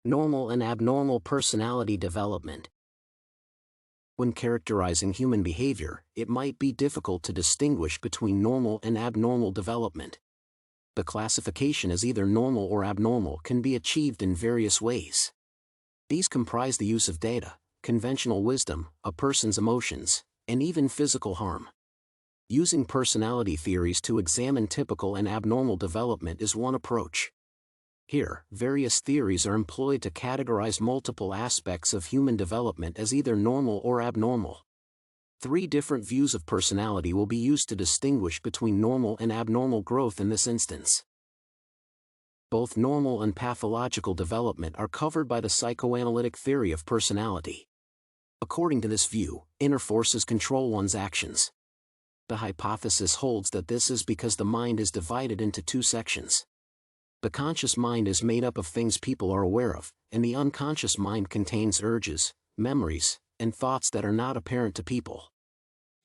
Normal and abnormal personality development. When characterizing human behavior, it might be difficult to distinguish between normal and abnormal development. The classification as either normal or abnormal can be achieved in various ways. These comprise the use of data, conventional wisdom, a person's emotions, and even physical harm. Using personality theories to examine typical and abnormal development is one approach. Here, various theories are employed to categorize multiple aspects of human development as either normal or abnormal. 3 different views of personality will be used to distinguish between normal and abnormal growth in this instance. Both normal and pathological development are covered by the psychoanalytic theory of personality. According to this view, inner forces control one's actions. The hypothesis holds that this is because the mind is divided into 2 sections. The conscious mind is made up of things people are aware of, and the unconscious mind contains urges, memories, and thoughts that are not apparent to people.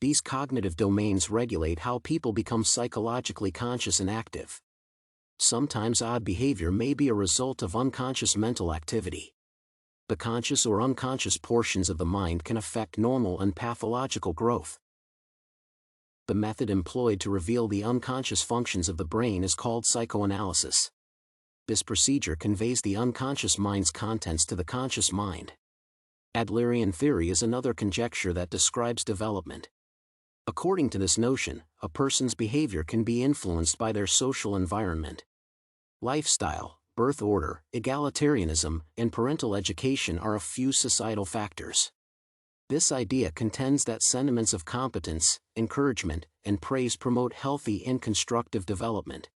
These cognitive domains regulate how people become psychologically conscious and active. Sometimes odd behavior may be a result of unconscious mental activity. The conscious or unconscious portions of the mind can affect normal and pathological growth. The method employed to reveal the unconscious functions of the brain is called psychoanalysis. This procedure conveys the unconscious mind's contents to the conscious mind. Adlerian theory is another conjecture that describes development. According to this notion, a person's behavior can be influenced by their social environment. Lifestyle, birth order, egalitarianism, and parental education are a few societal factors. This idea contends that sentiments of competence, encouragement, and praise promote healthy and constructive development.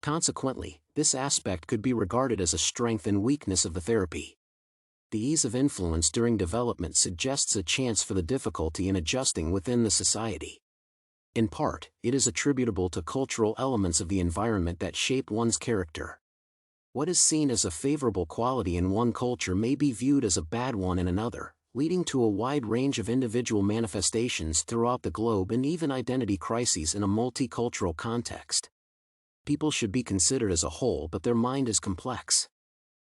Consequently, this aspect could be regarded as a strength and weakness of the therapy. The ease of influence during development suggests a chance for the difficulty in adjusting within the society. In part, it is attributable to cultural elements of the environment that shape one's character. What is seen as a favorable quality in one culture may be viewed as a bad one in another, leading to a wide range of individual manifestations throughout the globe and even identity crises in a multicultural context. People should be considered as a whole, but their mind is complex.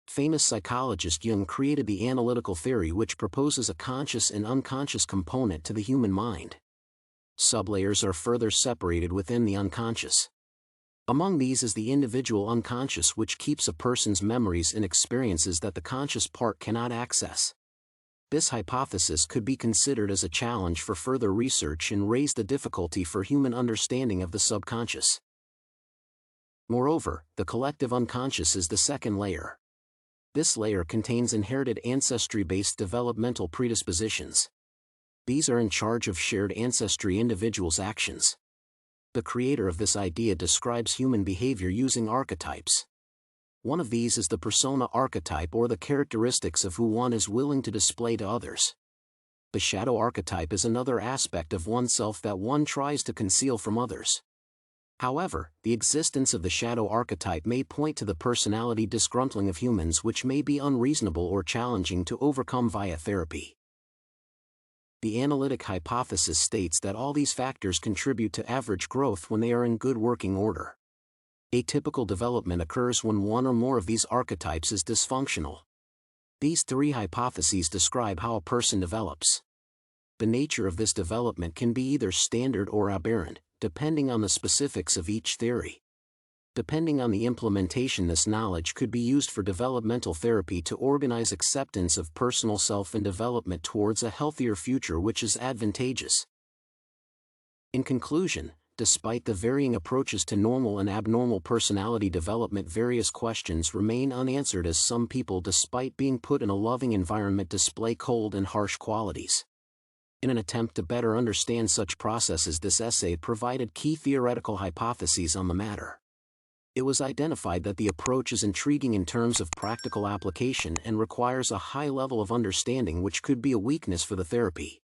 Famous psychologist Jung created the analytical theory, which proposes a conscious and unconscious component to the human mind. Sublayers are further separated within the unconscious. Among these is the individual unconscious, which keeps a person's memories and experiences that the conscious part cannot access. This hypothesis could be considered as a challenge for further research and raise the difficulty for human understanding of the subconscious. Moreover, the collective unconscious is the second layer. This layer contains inherited ancestry-based developmental predispositions. These are in charge of shared ancestry individuals' actions. The creator of this idea describes human behavior using archetypes. One of these is the persona archetype, or the characteristics of who one is willing to display to others. The shadow archetype is another aspect of oneself that one tries to conceal from others. However, the existence of the shadow archetype may point to the personality disgruntling of humans, which may be unreasonable or challenging to overcome via therapy. The analytic hypothesis states that all these factors contribute to average growth when they are in good working order. Atypical development occurs when one or more of these archetypes is dysfunctional. These 3 hypotheses describe how a person develops. The nature of this development can be either standard or aberrant, depending on the specifics of each theory. Depending on the implementation, this knowledge could be used for developmental therapy to organize acceptance of personal self and development towards a healthier future, which is advantageous. In conclusion, despite the varying approaches to normal and abnormal personality development, various questions remain unanswered, as some people, despite being put in a loving environment, display cold and harsh qualities. In an attempt to better understand such processes, this essay provided key theoretical hypotheses on the matter. It was identified that the approach is intriguing in terms of practical application and requires a high level of understanding, which could be a weakness for the therapy.